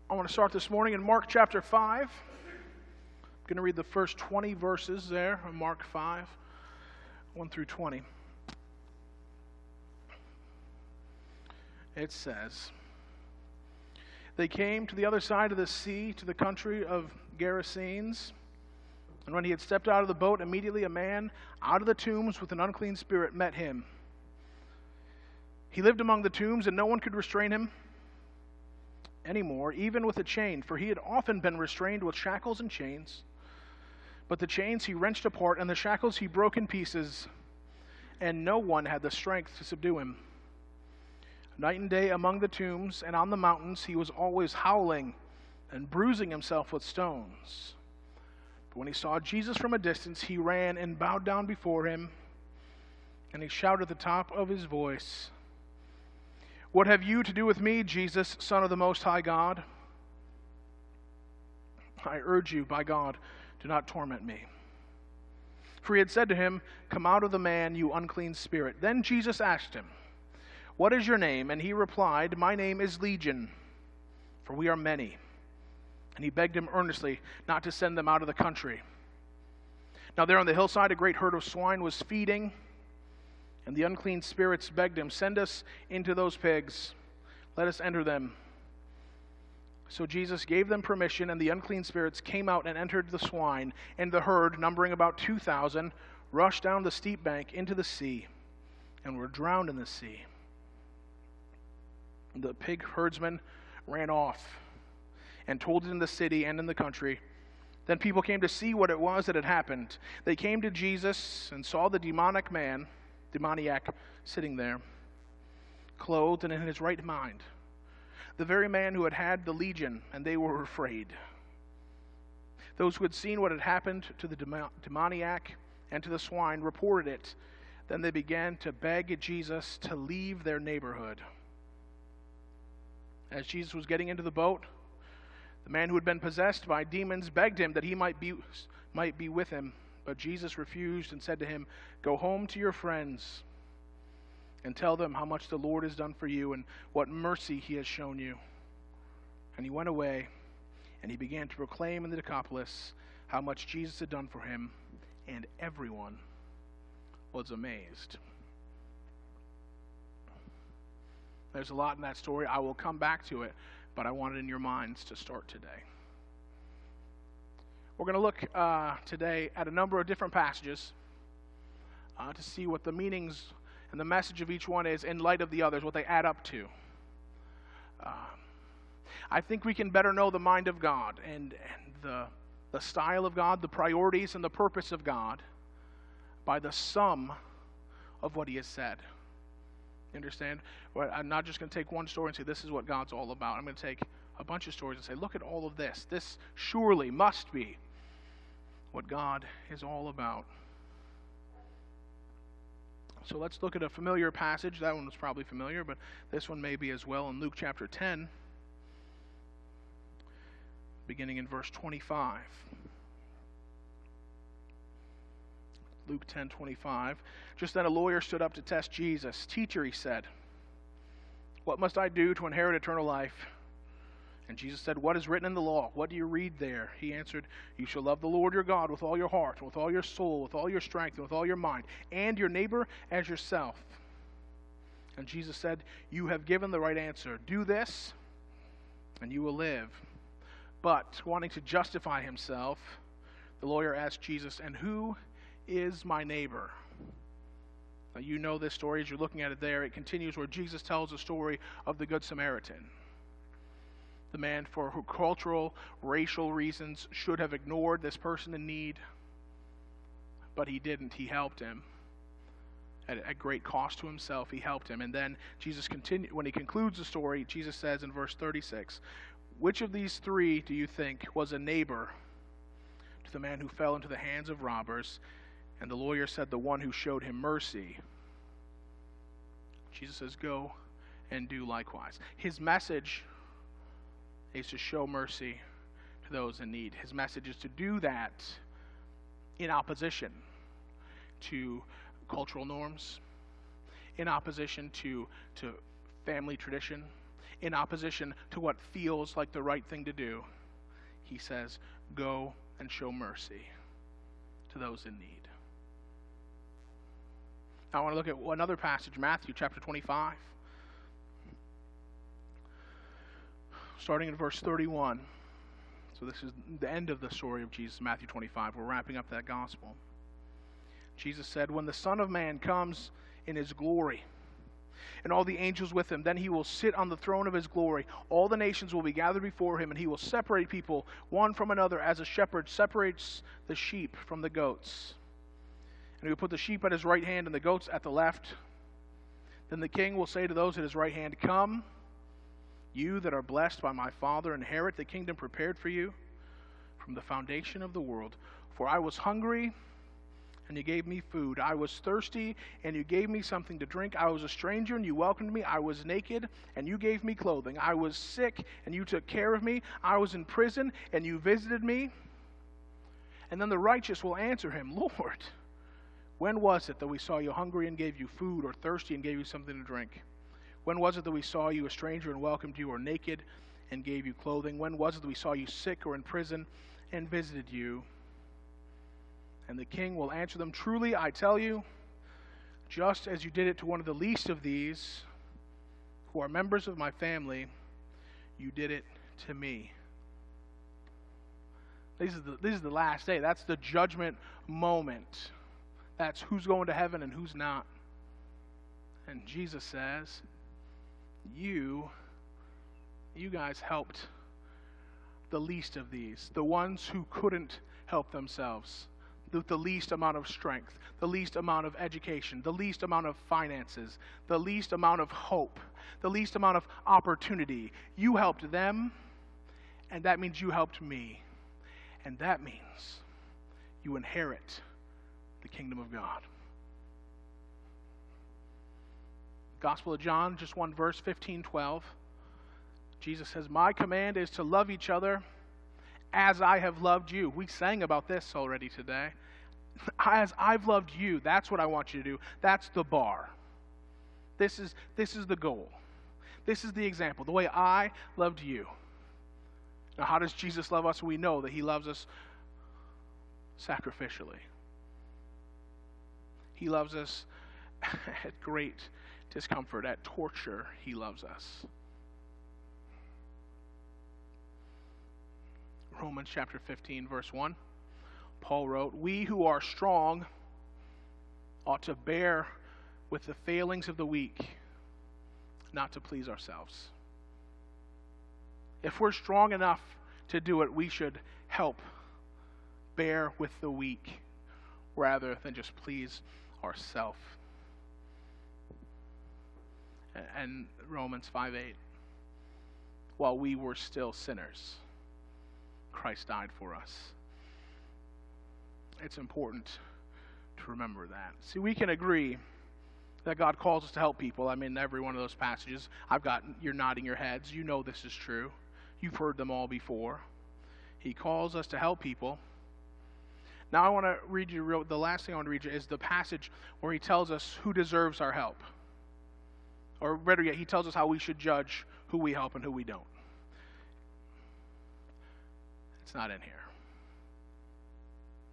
I want to start this morning in Mark chapter 5. I'm going to read the first 20 verses there in Mark 5, 1 through 20. It says, "They came to the other side of the sea, to the country of Gerasenes. And when he had stepped out of the boat, immediately a man out of the tombs with an unclean spirit met him. He lived among the tombs, and no one could restrain him anymore, even with a chain, for he had often been restrained with shackles and chains. But the chains he wrenched apart, and the shackles he broke in pieces, and no one had the strength to subdue him. Night and day among the tombs and on the mountains, he was always howling and bruising himself with stones. But when he saw Jesus from a distance, he ran and bowed down before him, and he shouted at the top of his voice, 'What have you to do with me, Jesus, Son of the Most High God? I urge you, by God, do not torment me.' For he had said to him, 'Come out of the man, you unclean spirit.' Then Jesus asked him, 'What is your name?' And he replied, 'My name is Legion, for we are many.' And he begged him earnestly not to send them out of the country. Now there on the hillside a great herd of swine was feeding, and the unclean spirits begged him, 'Send us into those pigs, let us enter them.' So Jesus gave them permission, and the unclean spirits came out and entered the swine, and the herd, numbering about 2,000, rushed down the steep bank into the sea, and were drowned in the sea. The pig herdsmen ran off and told it in the city and in the country. Then people came to see what it was that had happened. They came to Jesus and saw the demoniac sitting there, clothed and in his right mind, the very man who had had the legion, and they were afraid. Those who had seen what had happened to the demoniac and to the swine reported it. Then they began to beg Jesus to leave their neighborhood. As Jesus was getting into the boat, the man who had been possessed by demons begged him that he might be with him. But Jesus refused and said to him, 'Go home to your friends and tell them how much the Lord has done for you and what mercy he has shown you.' And he went away, and he began to proclaim in the Decapolis how much Jesus had done for him, and everyone was amazed." There's a lot in that story. I will come back to it, but I want it in your minds to start today. We're going to look today at a number of different passages to see what the meanings and the message of each one is in light of the others, what they add up to. I think we can better know the mind of God and the style of God, the priorities and the purpose of God by the sum of what he has said. You understand? Well, I'm not just going to take one story and say, this is what God's all about. I'm going to take a bunch of stories and say, look at all of this. This surely must be what God is all about. So let's look at a familiar passage. That one was probably familiar, but this one may be as well, in Luke chapter 10, beginning in verse 25. Luke 10:25. Just then a lawyer stood up to test Jesus. "Teacher," he said, "what must I do to inherit eternal life?" And Jesus said, "What is written in the law? What do you read there?" He answered, "You shall love the Lord your God with all your heart, with all your soul, with all your strength, and with all your mind, and your neighbor as yourself." And Jesus said, "You have given the right answer. Do this, and you will live." But, wanting to justify himself, the lawyer asked Jesus, "And who is my neighbor?" Now, you know this story as you're looking at it there. It continues where Jesus tells the story of the Good Samaritan. The man, for who cultural, racial reasons, should have ignored this person in need, but he didn't. He helped him. At great cost to himself, he helped him. And then Jesus continued, when he concludes the story, Jesus says in verse 36, "Which of these three do you think was a neighbor to the man who fell into the hands of robbers?" And the lawyer said, "The one who showed him mercy." Jesus says, "Go and do likewise." His message is to show mercy to those in need. His message is to do that in opposition to cultural norms, in opposition to family tradition, in opposition to what feels like the right thing to do. He says, go and show mercy to those in need. Now I want to look at another passage, Matthew chapter 25. Starting in verse 31. So this is the end of the story of Jesus, Matthew 25. We're wrapping up that gospel. Jesus said, when the Son of Man comes in his glory, and all the angels with him, then he will sit on the throne of his glory. All the nations will be gathered before him, and he will separate people one from another as a shepherd separates the sheep from the goats. And he will put the sheep at his right hand and the goats at the left. Then the king will say to those at his right hand, come, you that are blessed by my Father, inherit the kingdom prepared for you from the foundation of the world. For I was hungry, and you gave me food. I was thirsty, and you gave me something to drink. I was a stranger, and you welcomed me. I was naked, and you gave me clothing. I was sick, and you took care of me. I was in prison, and you visited me. And then the righteous will answer him, Lord, when was it that we saw you hungry and gave you food, or thirsty and gave you something to drink? When was it that we saw you a stranger and welcomed you, or naked and gave you clothing? When was it that we saw you sick or in prison and visited you? And the king will answer them, truly, I tell you, just as you did it to one of the least of these, who are members of my family, you did it to me. This is the last day. That's the judgment moment. That's who's going to heaven and who's not. And Jesus says, you guys helped the least of these, the ones who couldn't help themselves, with the least amount of strength, the least amount of education, the least amount of finances, the least amount of hope, the least amount of opportunity. You helped them, and that means you helped me. And that means you inherit the kingdom of God. Gospel of John, just one verse, 15:12. Jesus says, my command is to love each other as I have loved you. We sang about this already today. As I've loved you, that's what I want you to do. That's the bar. This is the goal. This is the example, the way I loved you. Now, how does Jesus love us? We know that he loves us sacrificially. He loves us at great discomfort, at torture. He loves us. Romans chapter 15, verse 1. Paul wrote, we who are strong ought to bear with the failings of the weak, not to please ourselves. If we're strong enough to do it, we should help bear with the weak rather than just please ourselves. And Romans 5:8, while we were still sinners, Christ died for us. It's important to remember that. See, we can agree that God calls us to help people. I mean, every one of those passages, you're nodding your heads. You know this is true. You've heard them all before. He calls us to help people. Now I want to read you, the last thing I want to read you is the passage where he tells us who deserves our help. Or better yet, he tells us how we should judge who we help and who we don't. It's not in here.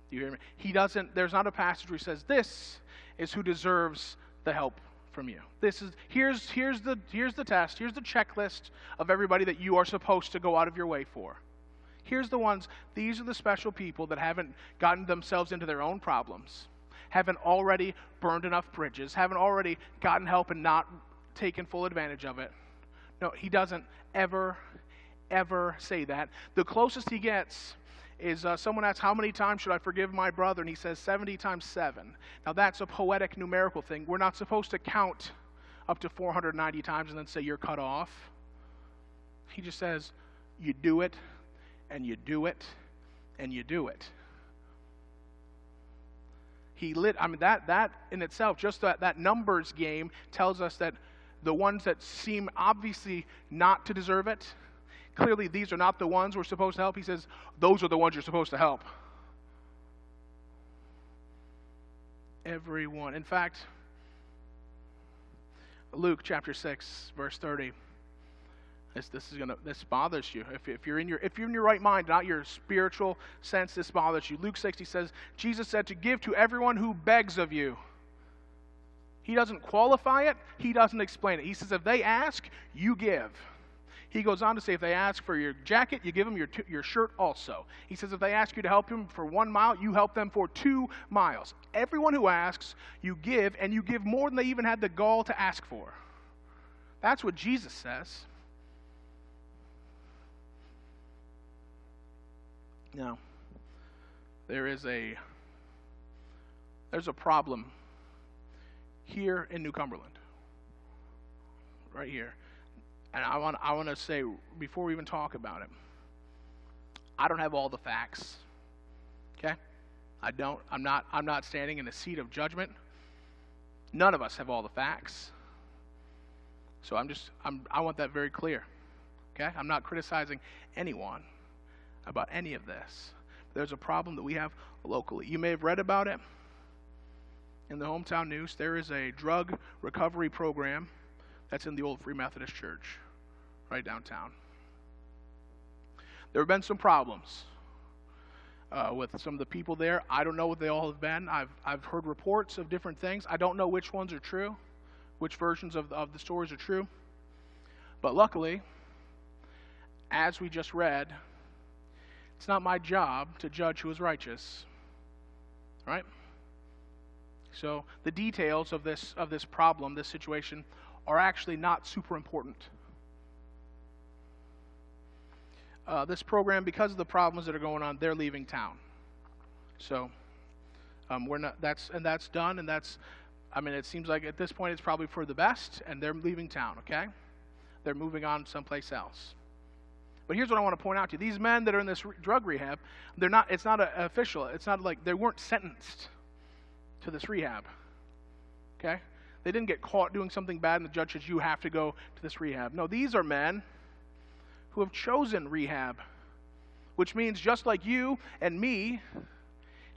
Do you hear me? There's not a passage where he says, this is who deserves the help from you. Here's the test, here's the checklist of everybody that you are supposed to go out of your way for. Here's the ones, these are the special people that haven't gotten themselves into their own problems, haven't already burned enough bridges, haven't already gotten help and not taken full advantage of it. No, he doesn't ever say that. The closest he gets is someone asks, how many times should I forgive my brother? And he says 70 times 7. Now that's a poetic numerical thing. We're not supposed to count up to 490 times and then say you're cut off. He just says you do it, and you do it, and you do it. That in itself, just that numbers game tells us that the ones that seem obviously not to deserve it, clearly these are not the ones we're supposed to help. He says, those are the ones you're supposed to help. Everyone. In fact, Luke chapter 6, verse 30, This bothers you. If you're in your right mind, not your spiritual sense, this bothers you. Luke 60 says, Jesus said to give to everyone who begs of you. He doesn't qualify it. He doesn't explain it. He says if they ask, you give. He goes on to say if they ask for your jacket, you give them your shirt also. He says if they ask you to help them for 1 mile, you help them for 2 miles. Everyone who asks, you give, and you give more than they even had the gall to ask for. That's what Jesus says. Now, there's a problem here in New Cumberland, right here. And I want to say, before we even talk about it, I don't have all the facts. Okay? I don't. I'm not standing in a seat of judgment. None of us have all the facts. So I want that very clear. Okay? I'm not criticizing anyone about any of this. There's a problem that we have locally. You may have read about it in the hometown news. There is a drug recovery program that's in the old Free Methodist Church right downtown. There have been some problems with some of the people there. I don't know what they all have been. I've heard reports of different things. I don't know which ones are true, which versions of the stories are true. But luckily, as we just read, it's not my job to judge who is righteous, right? So the details of this problem, this situation, are actually not super important. This program, because of the problems that are going on, they're leaving town. So we're not. That's done, and that's. I mean, it seems like at this point it's probably for the best, and they're leaving town. Okay, they're moving on someplace else. But here's what I want to point out to you: these men that are in this drug rehab, they're not. It's not official. It's not like they weren't sentenced to this rehab. Okay, they didn't get caught doing something bad, and the judge says you have to go to this rehab. No, these are men who have chosen rehab, which means just like you and me,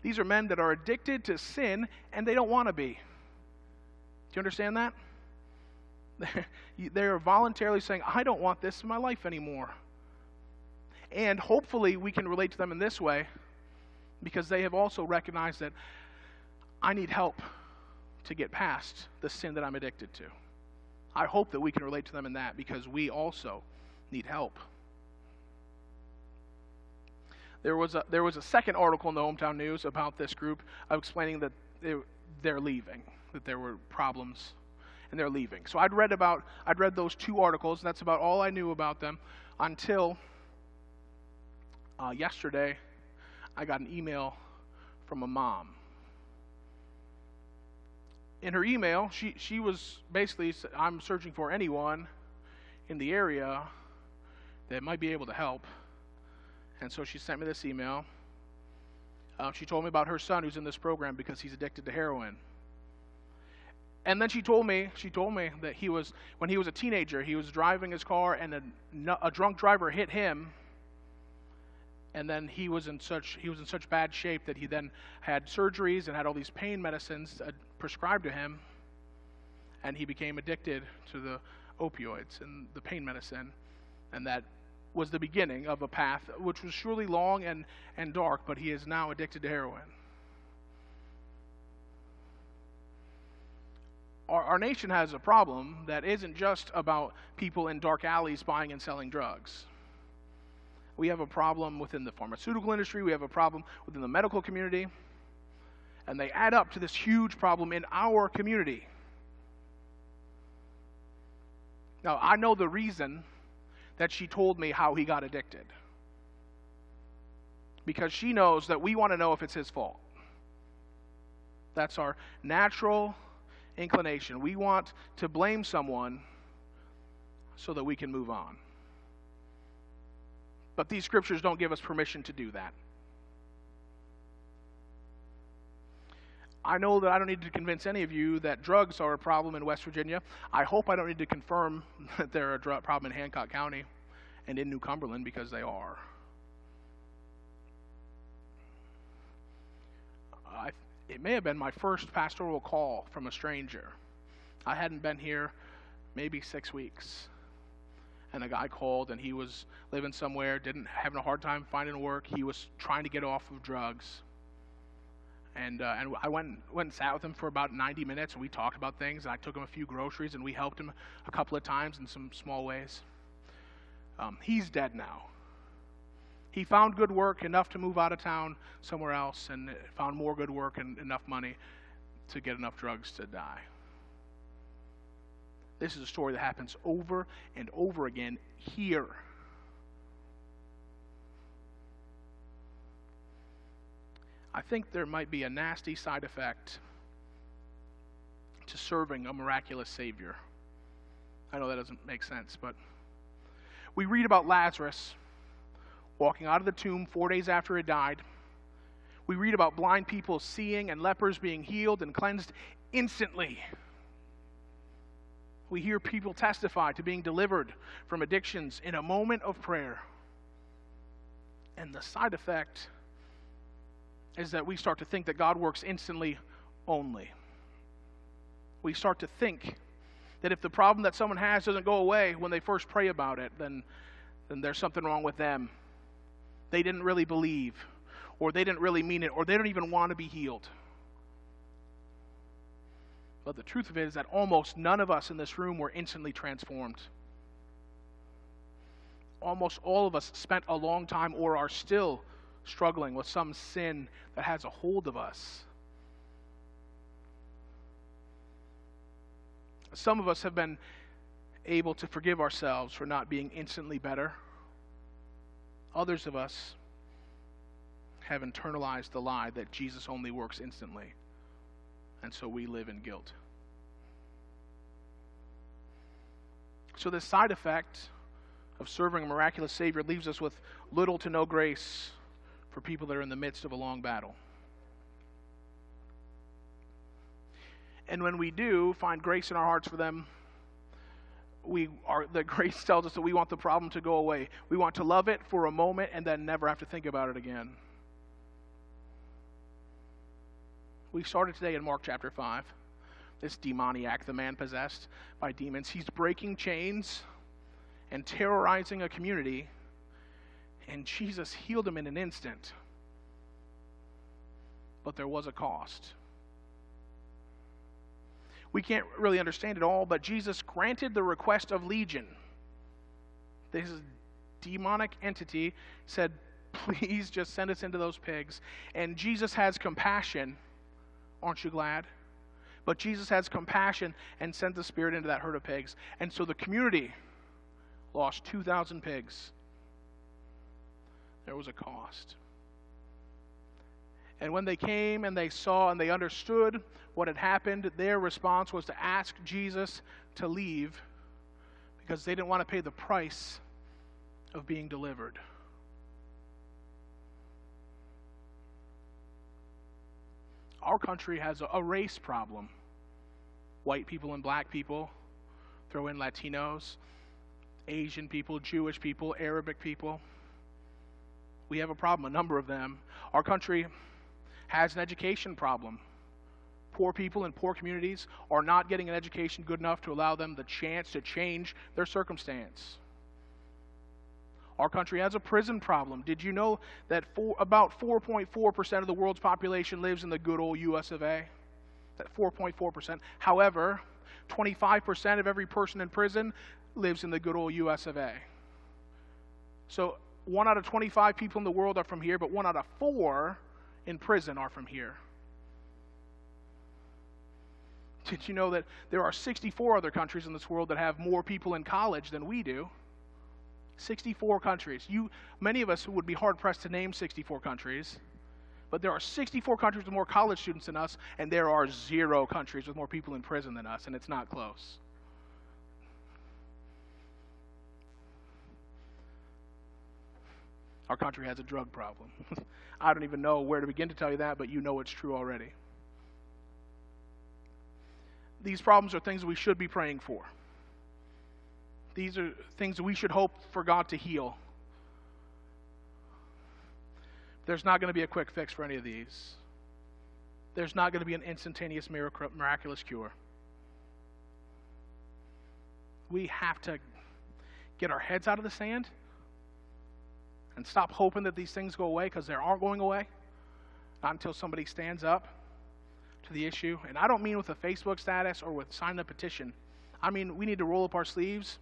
these are men that are addicted to sin and they don't want to be. Do you understand that? They are voluntarily saying, I don't want this in my life anymore. And hopefully we can relate to them in this way because they have also recognized that I need help to get past the sin that I'm addicted to. I hope that we can relate to them in that because we also need help. There was a second article in the hometown news about this group of explaining that they're leaving, that there were problems, and they're leaving. So I'd read those 2 articles, and that's about all I knew about them until yesterday. I got an email from a mom. In her email, she was basically, I'm searching for anyone in the area that might be able to help. And so she sent me this email. She told me about her son who's in this program because he's addicted to heroin. And then she told me that when he was a teenager, he was driving his car and a drunk driver hit him. And then he was in such bad shape that he then had surgeries and had all these pain medicines prescribed to him. And he became addicted to the opioids and the pain medicine. And that was the beginning of a path which was surely long and dark, but he is now addicted to heroin. Our nation has a problem that isn't just about people in dark alleys buying and selling drugs. We have a problem within the pharmaceutical industry. We have a problem within the medical community. And they add up to this huge problem in our community. Now, I know the reason that she told me how he got addicted. Because she knows that we want to know if it's his fault. That's our natural inclination. We want to blame someone so that we can move on. But these scriptures don't give us permission to do that. I know that I don't need to convince any of you that drugs are a problem in West Virginia. I hope I don't need to confirm that they're a drug problem in Hancock County and in New Cumberland, because they are. It may have been my first pastoral call from a stranger. I hadn't been here maybe 6 weeks. and a guy called, and he was living somewhere, having a hard time finding work. He was trying to get off of drugs. And I went and sat with him for about 90 minutes, and we talked about things, and I took him a few groceries, and we helped him a couple of times in some small ways. He's dead now. He found good work, enough to move out of town somewhere else, and found more good work and enough money to get enough drugs to die. This is a story that happens over and over again here. I think there might be a nasty side effect to serving a miraculous Savior. I know that doesn't make sense, but we read about Lazarus walking out of the tomb 4 days after he died. We read about blind people seeing and lepers being healed and cleansed instantly. We hear people testify to being delivered from addictions in a moment of prayer. And the side effect is that we start to think that God works instantly only. We start to think that if the problem that someone has doesn't go away when they first pray about it, then there's something wrong with them. They didn't really believe, or they didn't really mean it, or they don't even want to be healed. But the truth of it is that almost none of us in this room were instantly transformed. Almost all of us spent a long time or are still struggling with some sin that has a hold of us. Some of us have been able to forgive ourselves for not being instantly better. Others of us have internalized the lie that Jesus only works instantly, and so we live in guilt. So this side effect of serving a miraculous Savior leaves us with little to no grace for people that are in the midst of a long battle. And when we do find grace in our hearts for them, the grace tells us that we want the problem to go away. We want to love it for a moment and then never have to think about it again. We started today in Mark chapter 5. This demoniac, the man possessed by demons, he's breaking chains and terrorizing a community, and Jesus healed him in an instant. But there was a cost. We can't really understand it all, but Jesus granted the request of Legion. This demonic entity said, please just send us into those pigs. And Jesus has compassion. Aren't you glad? But Jesus has compassion and sent the spirit into that herd of pigs. And so the community lost 2,000 pigs. There was a cost. And when they came and they saw and they understood what had happened, their response was to ask Jesus to leave because they didn't want to pay the price of being delivered. Our country has a race problem. White people and black people, throw in Latinos, Asian people, Jewish people, Arabic people. We have a problem, a number of them. Our country has an education problem. Poor people in poor communities are not getting an education good enough to allow them the chance to change their circumstance. Our country has a prison problem. Did you know that about 4.4% of the world's population lives in the good old US of A? That 4.4%. However, 25% of every person in prison lives in the good old US of A. So 1 out of 25 people in the world are from here, but 1 out of 4 in prison are from here. Did you know that there are 64 other countries in this world that have more people in college than we do? 64 countries. Many of us would be hard-pressed to name 64 countries, but there are 64 countries with more college students than us, and there are 0 countries with more people in prison than us, and it's not close. Our country has a drug problem. I don't even know where to begin to tell you that, but you know it's true already. These problems are things we should be praying for. These are things that we should hope for God to heal. There's not going to be a quick fix for any of these. There's not going to be an instantaneous miraculous cure. We have to get our heads out of the sand and stop hoping that these things go away, because they aren't going away. Not until somebody stands up to the issue. And I don't mean with a Facebook status or with signing a petition. I mean, we need to roll up our sleeves,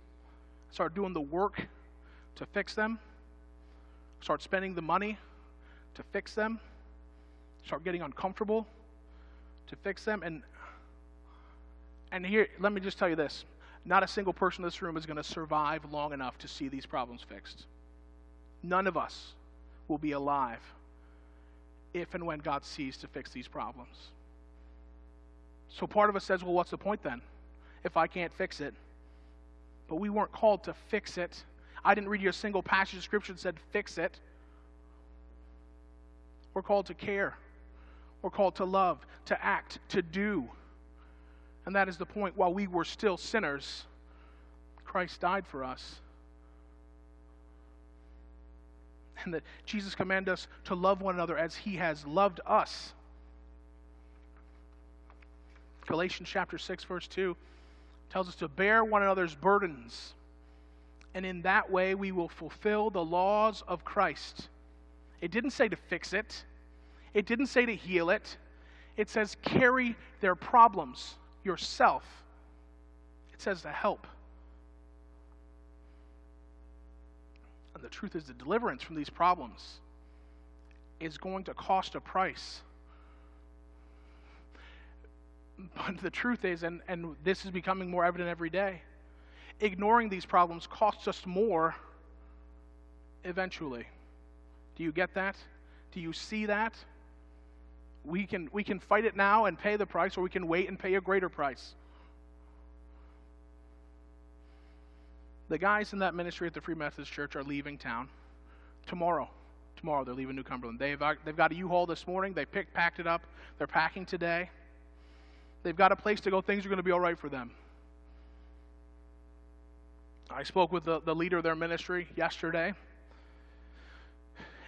start doing the work to fix them, start spending the money to fix them, start getting uncomfortable to fix them. And here, let me just tell you this. Not a single person in this room is going to survive long enough to see these problems fixed. None of us will be alive if and when God sees to fix these problems. So part of us says, well, what's the point then if I can't fix it? But we weren't called to fix it. I didn't read you a single passage of Scripture that said fix it. We're called to care. We're called to love, to act, to do. And that is the point. While we were still sinners, Christ died for us. And that Jesus commanded us to love one another as he has loved us. Galatians chapter 6, verse 2 tells us to bear one another's burdens. And in that way we will fulfill the laws of Christ. It didn't say to fix it. It didn't say to heal it. It says carry their problems yourself. It says to help. And the truth is, the deliverance from these problems is going to cost a price. But the truth is, and this is becoming more evident every day, ignoring these problems costs us more eventually. Do you get that? Do you see that? We can fight it now and pay the price, or we can wait and pay a greater price. The guys in that ministry at the Free Methodist Church are leaving town tomorrow. Tomorrow they're leaving New Cumberland. They've got a U-Haul this morning. They packed it up. They're packing today. They've got a place to go. Things are going to be all right for them. I spoke with the leader of their ministry yesterday,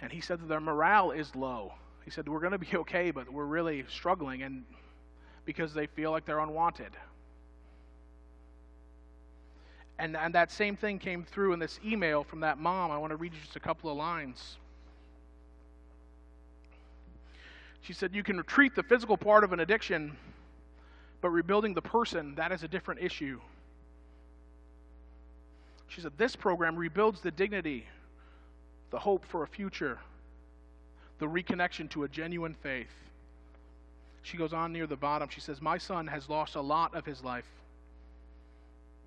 and he said that their morale is low. He said, we're going to be okay, but we're really struggling, and because they feel like they're unwanted. And that same thing came through in this email from that mom. I want to read you just a couple of lines. She said, you can treat the physical part of an addiction, but rebuilding the person, that is a different issue. She said, this program rebuilds the dignity, the hope for a future, the reconnection to a genuine faith. She goes on near the bottom. She says, my son has lost a lot of his life,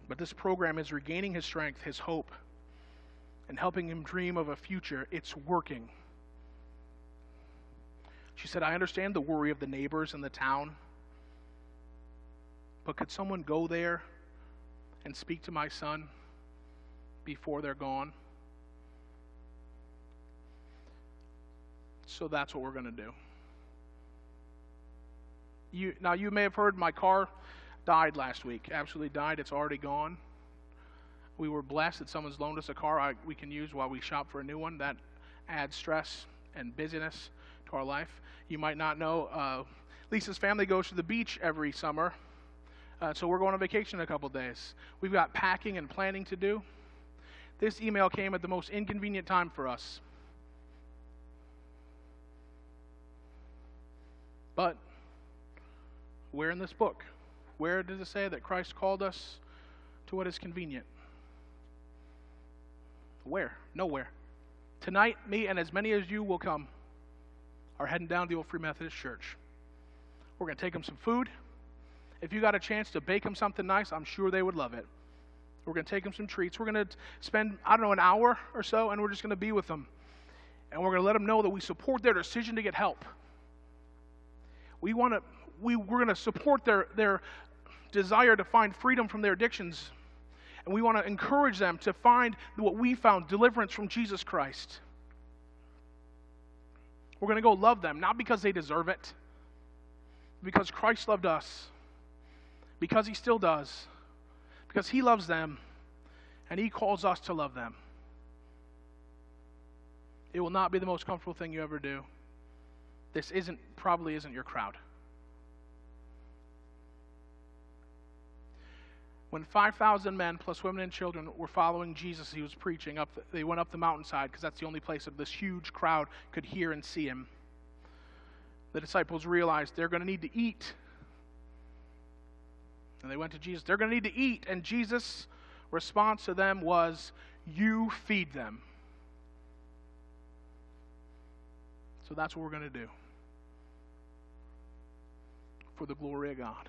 but this program is regaining his strength, his hope, and helping him dream of a future. It's working. She said, I understand the worry of the neighbors in the town, but could someone go there and speak to my son before they're gone? So that's what we're going to do. You may have heard my car died last week. Absolutely died. It's already gone. We were blessed that someone's loaned us a car we can use while we shop for a new one. That adds stress and busyness to our life. You might not know, Lisa's family goes to the beach every summer. So we're going on vacation in a couple days. We've got packing and planning to do. This email came at the most inconvenient time for us. But where in this book? Where does it say that Christ called us to what is convenient? Where? Nowhere. Tonight, me and as many as you will come are heading down to the old Free Methodist Church. We're going to take them some food. If you got a chance to bake them something nice, I'm sure they would love it. We're going to take them some treats. We're going to spend, an hour or so, and we're just going to be with them. And we're going to let them know that we support their decision to get help. We're going to support their desire to find freedom from their addictions. And we want to encourage them to find what we found, deliverance from Jesus Christ. We're going to go love them, not because they deserve it, because Christ loved us, because he still does, because he loves them, and he calls us to love them. It will not be the most comfortable thing you ever do. This probably isn't your crowd. When 5,000 men plus women and children were following Jesus, he was preaching they went up the mountainside because that's the only place that this huge crowd could hear and see him. The disciples realized they're going to need to eat. And they went to Jesus. They're going to need to eat. And Jesus' response to them was, "You feed them." So that's what we're going to do for the glory of God.